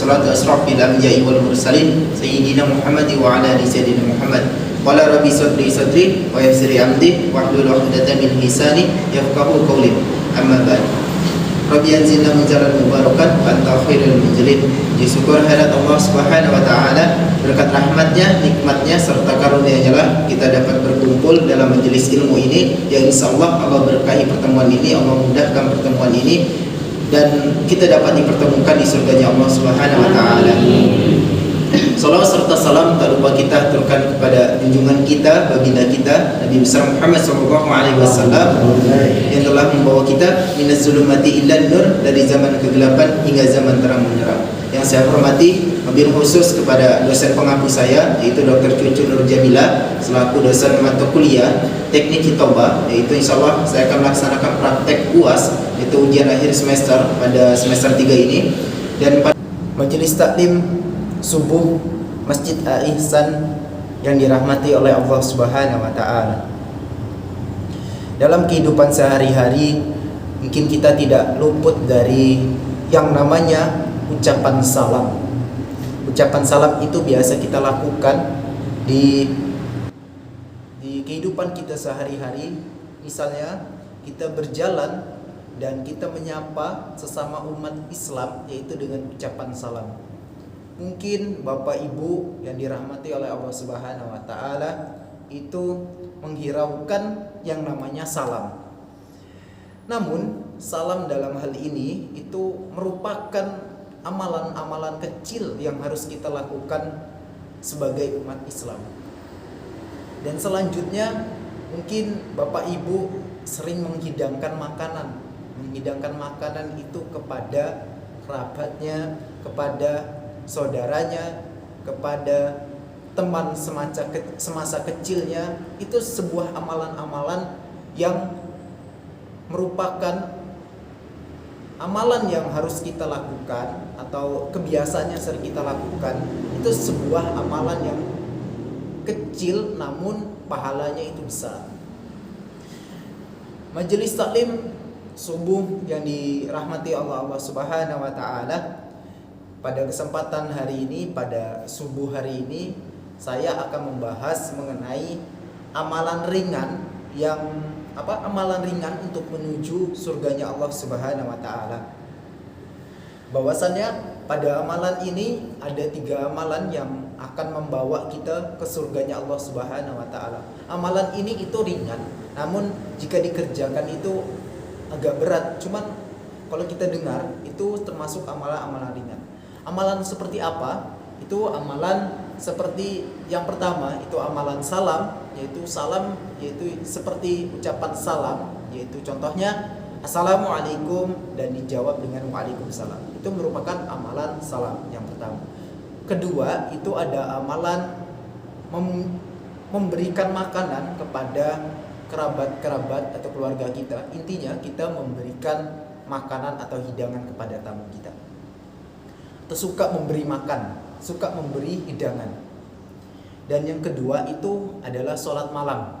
wassalatu asrafil anbiya'i wal mursalin sayyidina Muhammad wa ala ali sayyidina Muhammad. Qala rabbi sadri wa yassir amri wahlul 'uqdatam min lisani yafqahu qawli. Amma ba'd. Rabbi anzilna munzalan mubarakan wa anta khairul munzilin. Puji syukur hadirat Allah Subhanahu wa taala, berkat rahmatnya, nikmatnya serta karunia-Nya lah kita dapat berkumpul dalam majelis ilmu ini, yang insyaallah Allah berkahi pertemuan ini, Allah mudahkan pertemuan ini, dan kita dapat dipertemukan di surganya Allah Subhanahu wa taala. Salawat serta salam tak lupa kita aturkan kepada junjungan kita, baginda kita Nabi besar Muhammad sallallahu alaihi wasallam yang telah membawa kita minaz zulumati ilan nur, dari zaman kegelapan hingga zaman terang benderang. Yang saya hormati, wabil khusus kepada dosen pengaku saya, yaitu Dr. Cucu Nur Jamila selaku dosen mata kuliah Teknik Hitoba, yaitu insyaallah saya akan melaksanakan praktek UAS, yaitu ujian akhir semester pada semester 3 ini. Dan pada majelis taklim subuh Masjid Al-Ihsan yang dirahmati oleh Allah Subhanahu wa taala. Dalam kehidupan sehari-hari mungkin kita tidak luput dari yang namanya ucapan salam. Ucapan salam itu biasa kita lakukan di kehidupan kita sehari-hari. Misalnya kita berjalan dan kita menyapa sesama umat Islam, yaitu dengan ucapan salam. Mungkin Bapak Ibu yang dirahmati oleh Allah Subhanahu wa taala itu menghiraukan yang namanya salam. Namun salam dalam hal ini itu merupakan amalan-amalan kecil yang harus kita lakukan sebagai umat Islam. Dan selanjutnya mungkin Bapak Ibu sering menghidangkan makanan. Menghidangkan makanan itu kepada kerabatnya, kepada saudaranya, kepada teman semasa kecilnya. Itu sebuah amalan-amalan yang merupakan amalan yang harus kita lakukan, atau kebiasaannya sering kita lakukan. Itu sebuah amalan yang kecil namun pahalanya itu besar. Majelis taklim subuh yang dirahmati Allah Subhanahu wa taala, pada kesempatan hari ini, pada subuh hari ini, saya akan membahas mengenai amalan ringan amalan ringan untuk menuju surganya Allah Subhanahu wa taala. Bahwasannya pada amalan ini ada 3 amalan yang akan membawa kita ke surganya Allah Subhanahu wa taala. Amalan ini itu ringan, namun jika dikerjakan itu agak berat. Cuman kalau kita dengar itu termasuk amalan-amalan ringan. Amalan seperti apa? Itu amalan seperti yang pertama, itu amalan salam, yaitu salam, yaitu seperti ucapan salam, yaitu contohnya Assalamualaikum dan dijawab dengan Waalaikumsalam. Itu merupakan amalan salam yang pertama. Kedua, itu ada amalan memberikan makanan kepada kerabat-kerabat atau keluarga kita. Intinya kita memberikan makanan atau hidangan kepada tamu kita. Atau suka memberi makan, suka memberi hidangan. Dan yang kedua itu adalah sholat malam,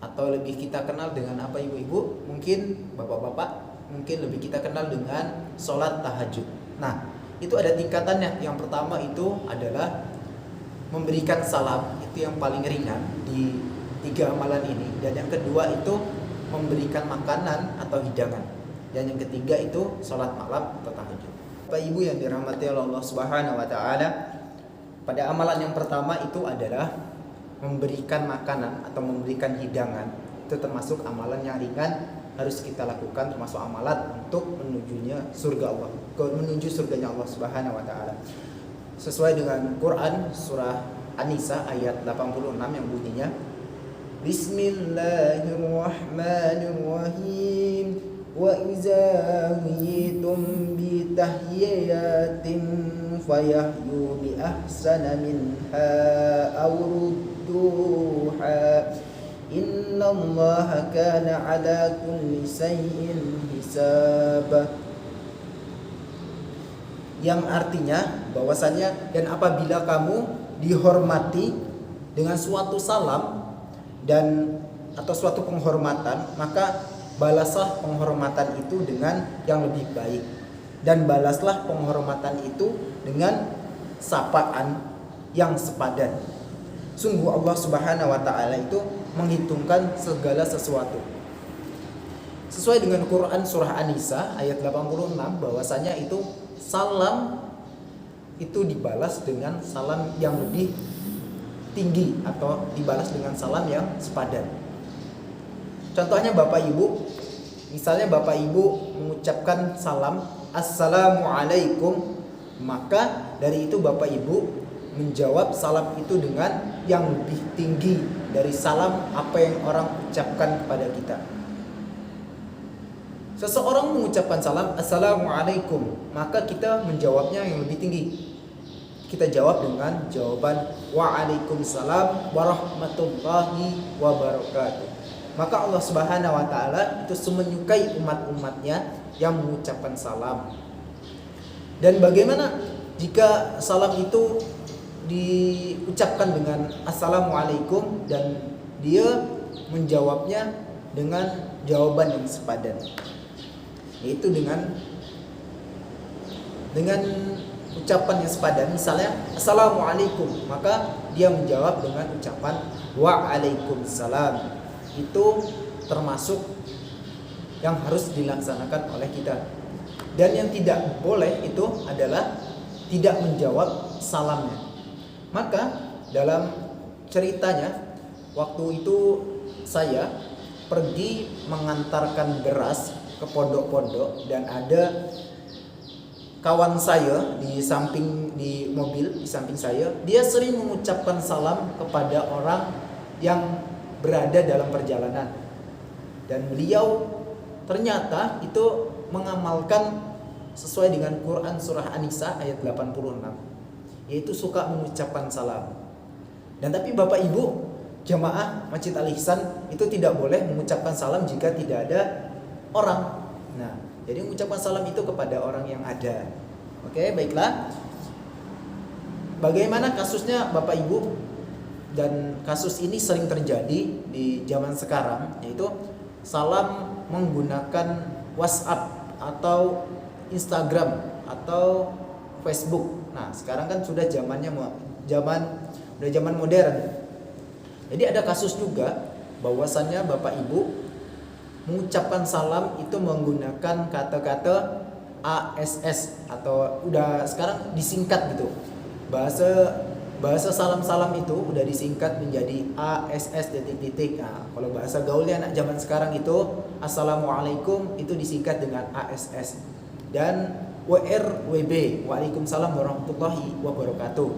atau lebih kita kenal dengan apa ibu-ibu, mungkin bapak-bapak, mungkin lebih kita kenal dengan sholat tahajud. Nah, itu ada tingkatannya. Yang pertama itu adalah memberikan salam, itu yang paling ringan di 3 amalan ini. Dan yang kedua itu memberikan makanan atau hidangan. Dan yang ketiga itu sholat malam atau tahajud. Bapak Ibu yang dirahmati oleh Allah Subhanahu wa taala, pada amalan yang pertama itu adalah memberikan makanan atau memberikan hidangan. Itu termasuk amalan yang ringan, harus kita lakukan, termasuk amalan untuk menuju surganya Allah Subhanahu wa taala. Sesuai dengan Quran surah An-Nisa ayat 86 yang bunyinya Bismillahirrahmanirrahim. Wa iza huyitum bi tahiyatin fayahyu bi ahsana minha aw rudduha innallaha kana ala kulli shay'in hisaba. Yang artinya bahwasannya, dan apabila kamu dihormati dengan suatu salam dan atau suatu penghormatan, maka balaslah penghormatan itu dengan yang lebih baik. dan balaslah penghormatan itu dengan sapaan yang sepadan. Sungguh Allah Subhanahu wa taala itu menghitungkan segala sesuatu. Sesuai dengan Quran surah An-Nisa ayat 86 bahwasanya itu salam itu dibalas dengan salam yang lebih tinggi atau dibalas dengan salam yang sepadan. Contohnya Bapak Ibu, misalnya Bapak Ibu mengucapkan salam Assalamualaikum, maka dari itu Bapak Ibu menjawab salam itu dengan yang lebih tinggi dari salam apa yang orang ucapkan kepada kita. Seseorang mengucapkan salam Assalamualaikum, maka kita menjawabnya yang lebih tinggi. Kita jawab dengan jawaban Waalaikumsalam warahmatullahi wabarakatuh. Maka Allah Subhanahu wa taala itu menyukai umat-umatnya yang mengucapkan salam. Dan bagaimana jika salam itu diucapkan dengan Assalamualaikum dan dia menjawabnya dengan jawaban yang sepadan, yaitu dengan ucapan yang sepadan. Misalnya Assalamualaikum, maka dia menjawab dengan ucapan Waalaikumsalam. Itu termasuk yang harus dilaksanakan oleh kita. Dan yang tidak boleh itu adalah tidak menjawab salamnya. Maka dalam ceritanya, waktu itu saya pergi mengantarkan beras ke pondok-pondok dan ada kawan saya di mobil di samping saya, dia sering mengucapkan salam kepada orang yang berada dalam perjalanan. Dan beliau ternyata itu mengamalkan sesuai dengan Quran surah An-Nisa ayat 86, yaitu suka mengucapkan salam. Dan tapi Bapak Ibu jamaah Masjid Al-Ihsan itu tidak boleh mengucapkan salam jika tidak ada orang. Nah, jadi mengucapkan salam itu kepada orang yang ada. Oke, baiklah. Bagaimana kasusnya Bapak Ibu? Dan kasus ini sering terjadi di zaman sekarang, yaitu salam menggunakan WhatsApp atau Instagram atau Facebook. Nah, sekarang kan sudah zaman modern. Jadi ada kasus juga bahwasannya Bapak Ibu mengucapkan salam itu menggunakan kata-kata ASS atau udah sekarang disingkat gitu. Bahasa salam-salam itu udah disingkat menjadi ASS titik-titik. Nah, kalau bahasa gaulnya anak zaman sekarang itu Assalamualaikum itu disingkat dengan ASS. Dan WRWB, Waalaikumsalam warahmatullahi wabarakatuh,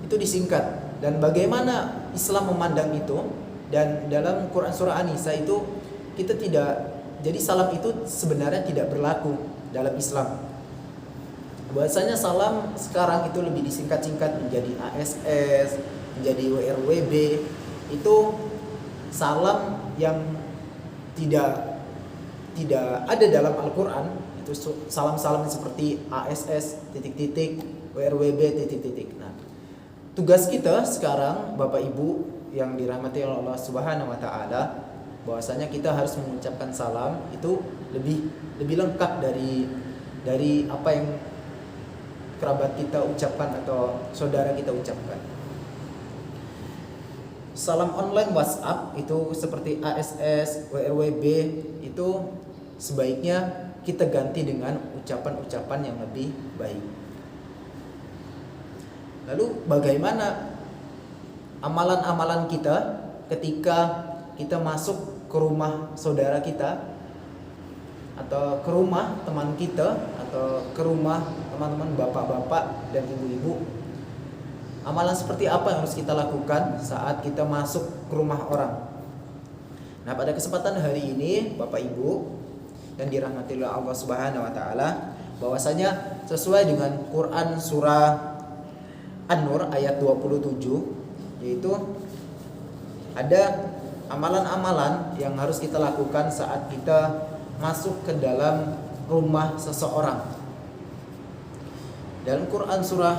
itu disingkat. Dan bagaimana Islam memandang itu? Dan dalam Quran surah An-Nisa itu kita tidak, jadi salam itu sebenarnya tidak berlaku dalam Islam. Bahwasanya salam sekarang itu lebih disingkat-singkat menjadi ASS, menjadi WRWB. Itu salam yang tidak ada dalam Al-Quran. Itu salam-salam seperti ASS titik-titik, WRWB titik-titik. Nah, tugas kita sekarang Bapak Ibu yang dirahmati oleh Allah Subhanahu wa taala, bahwasanya kita harus mengucapkan salam itu lebih lengkap dari apa yang kerabat kita ucapkan atau saudara kita ucapkan. Salam online WhatsApp itu seperti ASS, WRWB itu sebaiknya kita ganti dengan ucapan-ucapan yang lebih baik. Lalu bagaimana amalan-amalan kita ketika kita masuk ke rumah saudara kita atau ke rumah teman kita atau ke rumah teman-teman bapak-bapak dan ibu-ibu? Amalan seperti apa yang harus kita lakukan saat kita masuk ke rumah orang? Nah, pada kesempatan hari ini Bapak Ibu dan dirahmati oleh Allah Subhanahu wa taala, bahwasanya sesuai dengan Quran surah An-Nur ayat 27, yaitu ada amalan-amalan yang harus kita lakukan saat kita masuk ke dalam rumah seseorang. Dalam Quran surah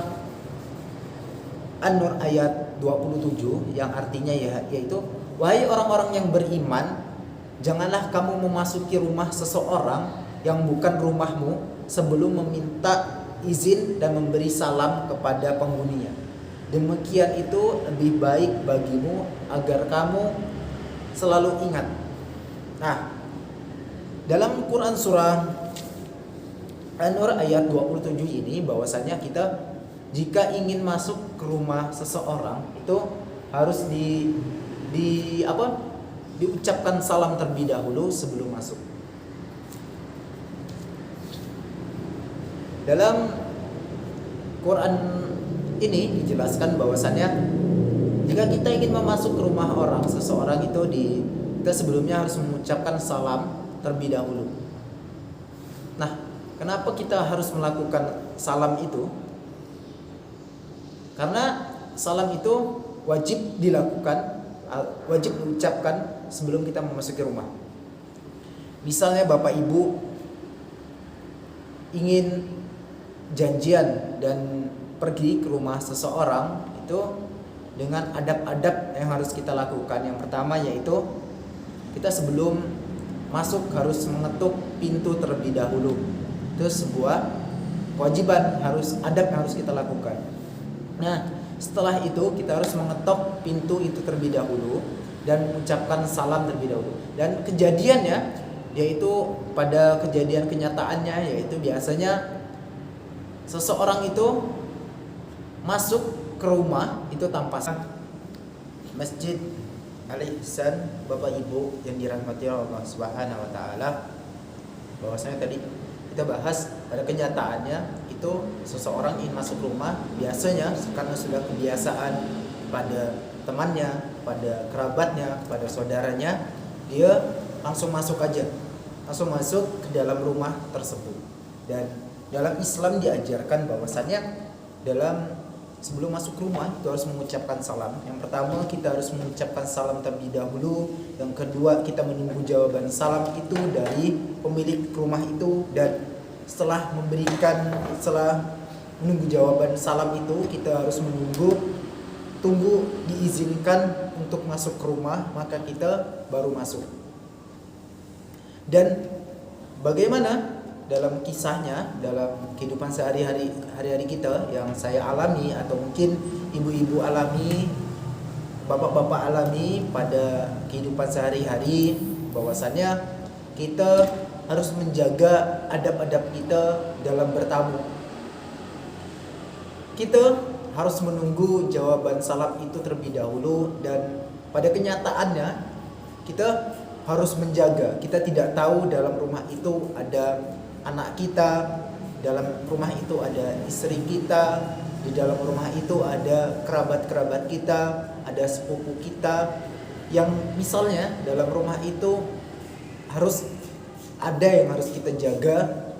An-Nur ayat 27 yang artinya yaitu, wahai orang-orang yang beriman, janganlah kamu memasuki rumah seseorang yang bukan rumahmu sebelum meminta izin dan memberi salam kepada penghuninya. Demikian itu lebih baik bagimu agar kamu selalu ingat. Nah, dalam Quran surah An-Nur ayat 27 ini bahwasanya kita jika ingin masuk ke rumah seseorang itu harus diucapkan salam terlebih dahulu sebelum masuk. Dalam Quran ini dijelaskan bahwasannya jika kita ingin masuk ke rumah seseorang itu kita sebelumnya harus mengucapkan salam terlebih dahulu. Nah, kenapa kita harus melakukan salam itu? Karena salam itu wajib dilakukan, wajib diucapkan sebelum kita memasuki rumah. Misalnya Bapak Ibu ingin janjian dan pergi ke rumah seseorang, itu dengan adab-adab yang harus kita lakukan. Yang pertama yaitu kita sebelum masuk harus mengetuk pintu terlebih dahulu. Itu sebuah kewajiban, adab yang harus kita lakukan. Nah, setelah itu kita harus mengetok pintu itu terlebih dahulu dan mengucapkan salam terlebih dahulu. Dan kejadiannya yaitu pada kejadian kenyataannya yaitu biasanya seseorang itu masuk ke rumah itu tanpa Masjid Al-Ihsan, Bapak Ibu yang dirahmati Allah Subhanahu wa taala, bahwasanya tadi kita bahas pada kenyataannya itu seseorang ingin masuk rumah biasanya karena sudah kebiasaan pada temannya, pada kerabatnya, pada saudaranya, dia langsung masuk ke dalam rumah tersebut. Dan dalam Islam diajarkan bahwasannya sebelum masuk rumah itu harus mengucapkan salam. Yang pertama kita harus mengucapkan salam terlebih dahulu. Yang kedua kita menunggu jawaban salam itu dari pemilik rumah itu. Dan setelah menunggu jawaban salam itu kita harus tunggu diizinkan untuk masuk ke rumah, maka kita baru masuk. Dan bagaimana dalam kisahnya, dalam kehidupan sehari-hari kita yang saya alami atau mungkin ibu-ibu alami, bapak-bapak alami pada kehidupan sehari-hari, bahwasannya kita harus menjaga adab-adab kita dalam bertamu. Kita harus menunggu jawaban salam itu terlebih dahulu, dan pada kenyataannya kita harus menjaga. Kita tidak tahu dalam rumah itu ada anak kita, dalam rumah itu ada istri kita, di dalam rumah itu ada kerabat-kerabat kita, ada sepupu kita, yang misalnya dalam rumah itu harus ada yang harus kita jaga,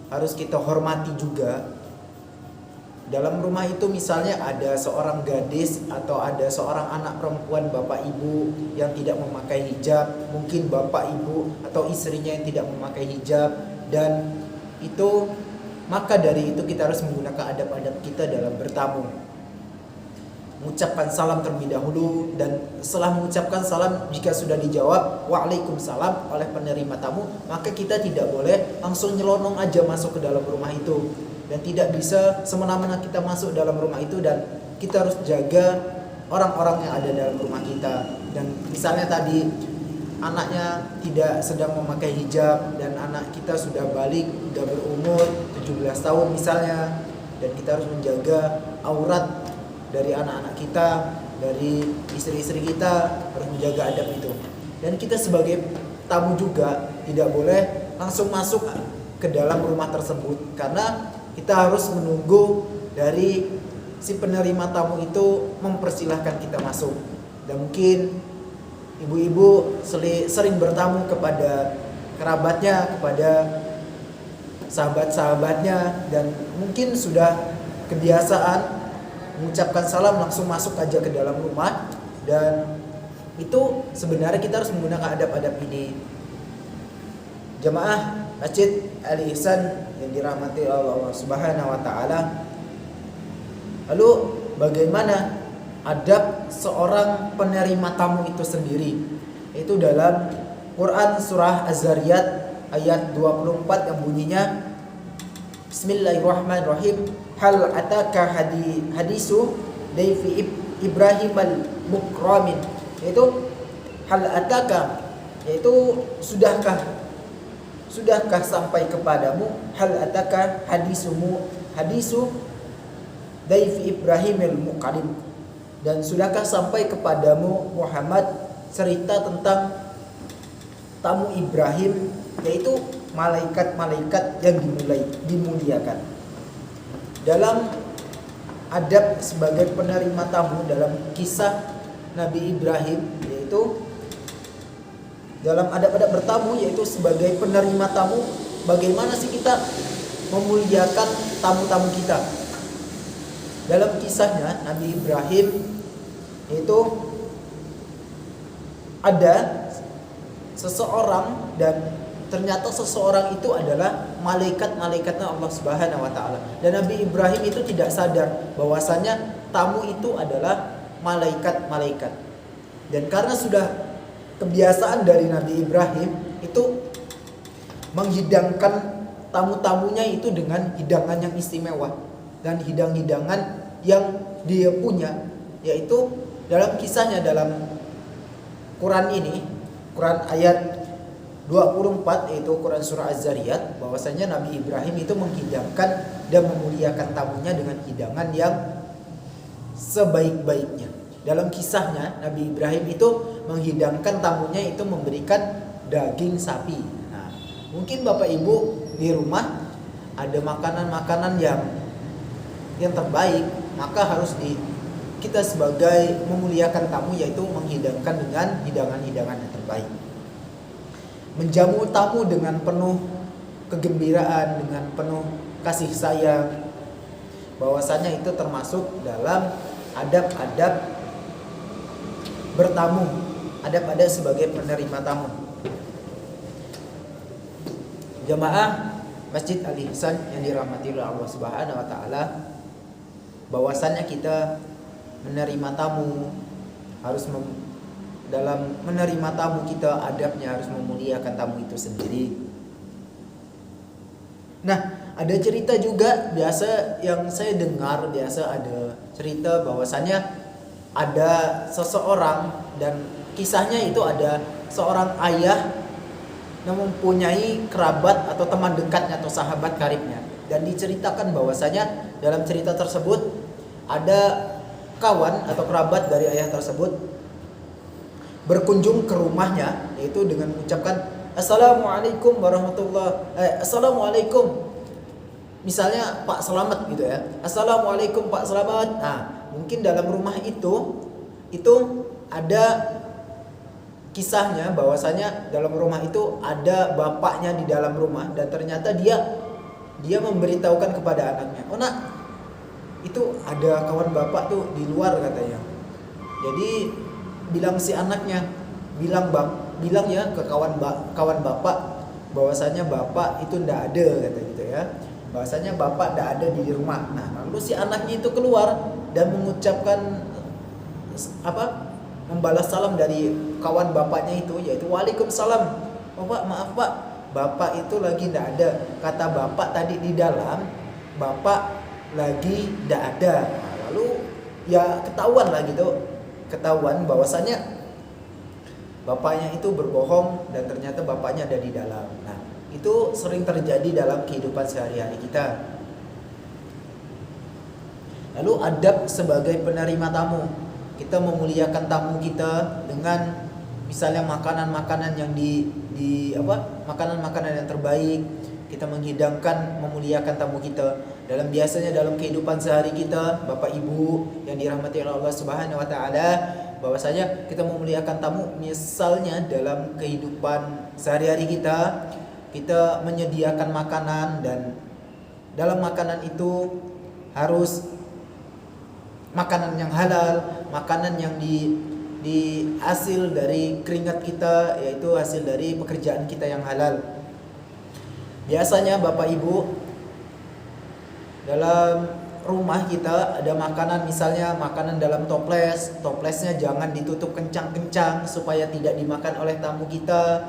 harus kita hormati juga. Dalam rumah itu misalnya ada seorang gadis atau ada seorang anak perempuan bapak ibu yang tidak memakai hijab, mungkin bapak ibu atau istrinya yang tidak memakai hijab, dan itu maka dari itu kita harus menggunakan adab-adab kita dalam bertamu. Mengucapkan salam terlebih dahulu, dan setelah mengucapkan salam jika sudah dijawab waalaikumsalam oleh penerima tamu, maka kita tidak boleh langsung nyelonong aja masuk ke dalam rumah itu. Dan tidak bisa semena-mena kita masuk dalam rumah itu, dan kita harus jaga orang-orang yang ada dalam rumah kita. Dan misalnya tadi anaknya tidak sedang memakai hijab dan anak kita sudah balik, sudah berumur 17 tahun misalnya, dan kita harus menjaga aurat dari anak-anak kita, dari istri-istri kita, harus menjaga adab itu. Dan kita sebagai tamu juga tidak boleh langsung masuk ke dalam rumah tersebut, karena kita harus menunggu dari si penerima tamu itu mempersilahkan kita masuk. Dan mungkin ibu-ibu sering bertamu kepada kerabatnya, kepada sahabat-sahabatnya, dan mungkin sudah kebiasaan mengucapkan salam langsung masuk aja ke dalam rumah. Dan itu sebenarnya kita harus menggunakan adab-adab ini. Jamaah Masjid Al-Ihsan yang dirahmati Allah Subhanahu wa taala. Lalu bagaimana adab seorang penerima tamu itu sendiri? Itu dalam Quran surah Az-Zariyat ayat 24 yang bunyinya Bismillahirrahmanirrahim. Hal ataka hadisu daifi Ibrahim al-mukramin. Yaitu hal ataka, yaitu sudahkah sampai kepadamu, hal ataka hadisu daifi Ibrahim al-mukramin, dan sudahkah sampai kepadamu Muhammad cerita tentang tamu Ibrahim, yaitu malaikat-malaikat yang dimuliakan. Dalam adab sebagai penerima tamu dalam kisah Nabi Ibrahim, yaitu dalam adab-adab bertamu, yaitu sebagai penerima tamu, bagaimana sih kita memuliakan tamu-tamu kita. Dalam kisahnya Nabi Ibrahim itu ada seseorang, dan ternyata seseorang itu adalah malaikat-malaikatnya Allah Subhanahu wa taala. Dan Nabi Ibrahim itu tidak sadar bahwasanya tamu itu adalah malaikat-malaikat. Dan karena sudah kebiasaan dari Nabi Ibrahim itu menghidangkan tamu-tamunya itu dengan hidangan yang istimewa dan hidangan yang dia punya, yaitu dalam kisahnya dalam Quran ini, Quran ayat 24, yaitu Quran surah Az-Zariyat, bahwasanya Nabi Ibrahim itu menghidangkan dan memuliakan tamunya dengan hidangan yang sebaik-baiknya. Dalam kisahnya Nabi Ibrahim itu menghidangkan tamunya itu memberikan daging sapi. Nah, mungkin Bapak Ibu di rumah ada makanan-makanan yang terbaik, maka harus kita sebagai memuliakan tamu, yaitu menghidangkan dengan hidangan-hidangan yang terbaik. Menjamu tamu dengan penuh kegembiraan, dengan penuh kasih sayang, bahwasanya itu termasuk dalam adab-adab bertamu, adab-adab sebagai penerima tamu. Jamaah Masjid Al-Ihsan yang dirahmati oleh Allah Subhanahu wa taala, bahwasannya kita menerima tamu harus dalam menerima tamu kita adabnya harus memuliakan tamu itu sendiri. Nah, ada cerita juga biasa yang saya dengar, biasa ada cerita bahwasannya ada seseorang, dan kisahnya itu ada seorang ayah yang mempunyai kerabat atau teman dekatnya atau sahabat karibnya, dan diceritakan bahwasanya dalam cerita tersebut ada kawan atau kerabat dari ayah tersebut berkunjung ke rumahnya, yaitu dengan mengucapkan Assalamualaikum Assalamualaikum, misalnya Pak Selamat gitu ya, Assalamualaikum Pak Selamat. Nah, mungkin dalam rumah itu ada kisahnya bahwasanya dalam rumah itu ada bapaknya di dalam rumah, dan ternyata dia memberitahukan kepada anaknya, "Oh nak, itu ada kawan bapak tuh di luar," katanya. Jadi bilang si anaknya, bilang ya ke kawan bapak bahwasanya bapak itu ndak ada, kata gitu ya, bahwasanya bapak ndak ada di rumah. Nah, lalu si anaknya itu keluar dan mengucapkan membalas salam dari kawan bapaknya itu, yaitu Waalaikumsalam. "Oh Pak, maaf Pak, bapak itu lagi ndak ada. Kata bapak tadi di dalam, bapak lagi ndak ada." Nah, lalu ya ketahuan bahwasannya bapaknya itu berbohong dan ternyata bapaknya ada di dalam. Nah, itu sering terjadi dalam kehidupan sehari-hari kita. Lalu adab sebagai penerima tamu, kita memuliakan tamu kita dengan misalnya makanan-makanan yang makanan-makanan yang terbaik. Kita menghidangkan, memuliakan tamu kita. Biasanya dalam kehidupan sehari kita, Bapak Ibu yang dirahmati oleh Allah Subhanahu wa taala, bahwasanya kita memuliakan tamu, misalnya dalam kehidupan sehari-hari kita menyediakan makanan, dan dalam makanan itu harus makanan yang halal, makanan yang di hasil dari keringat kita, yaitu hasil dari pekerjaan kita yang halal. Biasanya Bapak Ibu dalam rumah kita ada makanan, misalnya makanan dalam toplesnya jangan ditutup kencang-kencang supaya tidak dimakan oleh tamu kita.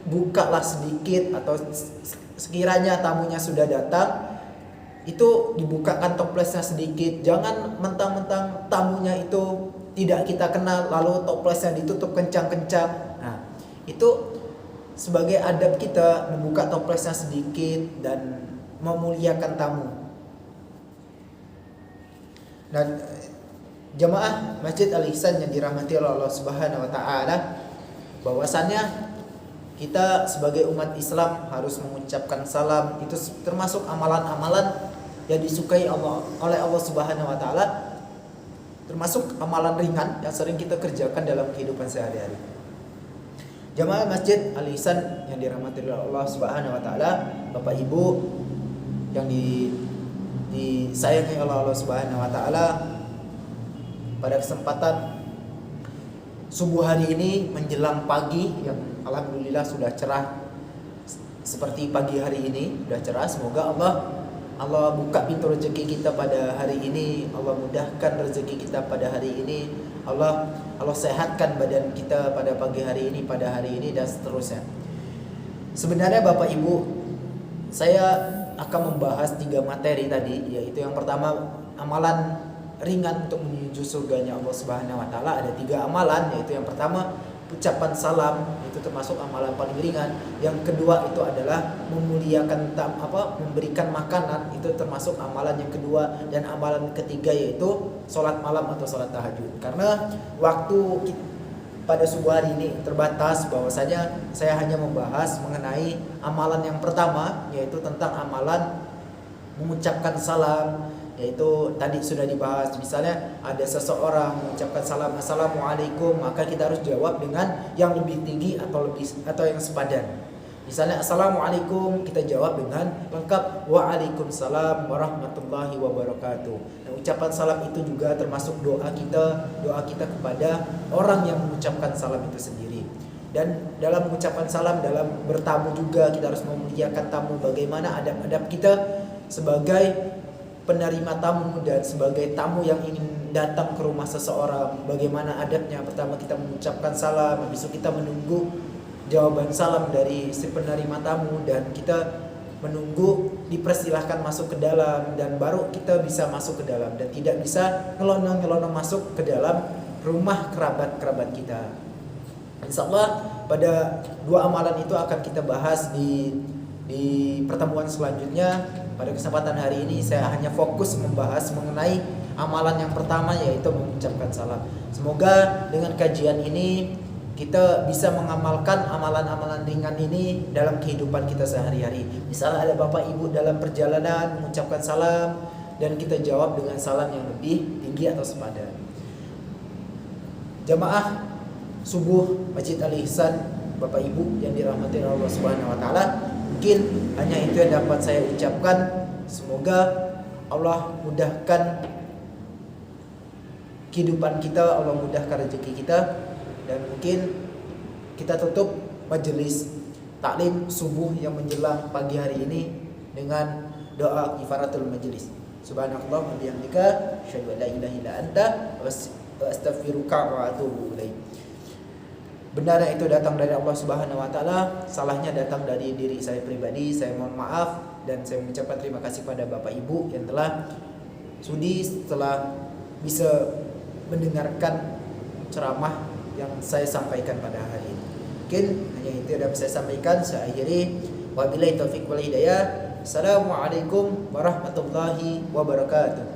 bukalah sedikit, atau sekiranya tamunya sudah datang itu dibukakan toplesnya sedikit. Jangan mentang-mentang tamunya itu tidak kita kenal lalu toplesnya ditutup kencang-kencang. Nah, itu sebagai adab kita membuka toplesnya sedikit dan memuliakan tamu. Dan jemaah Masjid Al-Ihsan yang dirahmati oleh Allah Subhanahu wa taala, bahwasannya kita sebagai umat Islam harus mengucapkan salam. Itu termasuk amalan-amalan yang disukai oleh Allah Subhanahu wa taala, termasuk amalan ringan yang sering kita kerjakan dalam kehidupan sehari-hari. Jamaah Masjid Al-Ihsan yang dirahmati oleh Allah Subhanahu wa taala, Bapak Ibu yang disayangi oleh Allah Subhanahu wa taala, pada kesempatan subuh hari ini menjelang pagi yang alhamdulillah sudah cerah seperti pagi hari ini, sudah cerah. Semoga Allah buka pintu rezeki kita pada hari ini, Allah mudahkan rezeki kita pada hari ini, Allah sehatkan badan kita pada pagi hari ini, pada hari ini, dan seterusnya. Sebenarnya Bapak Ibu, saya akan membahas 3 materi tadi, yaitu yang pertama amalan ringan untuk menuju surganya Allah Subhanahu wa taala. Ada 3 amalan, yaitu yang pertama ucapan salam, itu termasuk amalan paling ringan. Yang kedua itu adalah memuliakan memberikan makanan, itu termasuk amalan yang kedua. Dan amalan ketiga yaitu sholat malam atau sholat tahajud. Karena waktu pada subuh hari ini terbatas, bahwasanya saya hanya membahas mengenai amalan yang pertama, yaitu tentang amalan mengucapkan salam. Yaitu tadi sudah dibahas, misalnya ada seseorang mengucapkan salam assalamualaikum, maka kita harus jawab dengan yang lebih tinggi atau yang sepadan. Misalnya assalamualaikum, kita jawab dengan lengkap waalaikumsalam warahmatullahi wabarakatuh. Nah, ucapan salam itu juga termasuk doa kita kepada orang yang mengucapkan salam itu sendiri. Dan dalam mengucapkan salam, dalam bertamu juga kita harus memuliakan tamu. Bagaimana adab-adab kita sebagai penerima tamu dan sebagai tamu yang ingin datang ke rumah seseorang, bagaimana adabnya. Pertama kita mengucapkan salam, habis itu kita menunggu jawaban salam dari si penerima tamu, dan kita menunggu dipersilahkan masuk ke dalam, dan baru kita bisa masuk ke dalam, dan tidak bisa ngelonong-ngelonong masuk ke dalam rumah kerabat-kerabat kita. Insyaallah pada 2 amalan itu akan kita bahas di pertemuan selanjutnya. Pada kesempatan hari ini saya hanya fokus membahas mengenai amalan yang pertama, yaitu mengucapkan salam. Semoga dengan kajian ini kita bisa mengamalkan amalan-amalan ringan ini dalam kehidupan kita sehari-hari. Misalnya ada Bapak Ibu dalam perjalanan mengucapkan salam, dan kita jawab dengan salam yang lebih tinggi atau sepadan. Jamaah subuh Masjid Al-Ihsan, Bapak Ibu yang dirahmati Allah Subhanahu wa taala, mungkin hanya itu yang dapat saya ucapkan. Semoga Allah mudahkan kehidupan kita, Allah mudahkan rezeki kita, dan mungkin kita tutup majelis taklim subuh yang menjelang pagi hari ini dengan doa kifaratul majelis. Subhanallah wa bihamdika, asyhadu an la ilaha illa anta, wa astaghfiruka wa atubu ilaik. Benar itu datang dari Allah Subhanahu wa taala, salahnya datang dari diri saya pribadi. Saya mohon maaf, dan saya mengucapkan terima kasih pada Bapak Ibu yang telah sudi setelah bisa mendengarkan ceramah yang saya sampaikan pada hari ini. Mungkin hanya itu yang dapat saya sampaikan. Saya akhiri, wabillahi taufik wal hidayah. Assalamualaikum warahmatullahi wabarakatuh.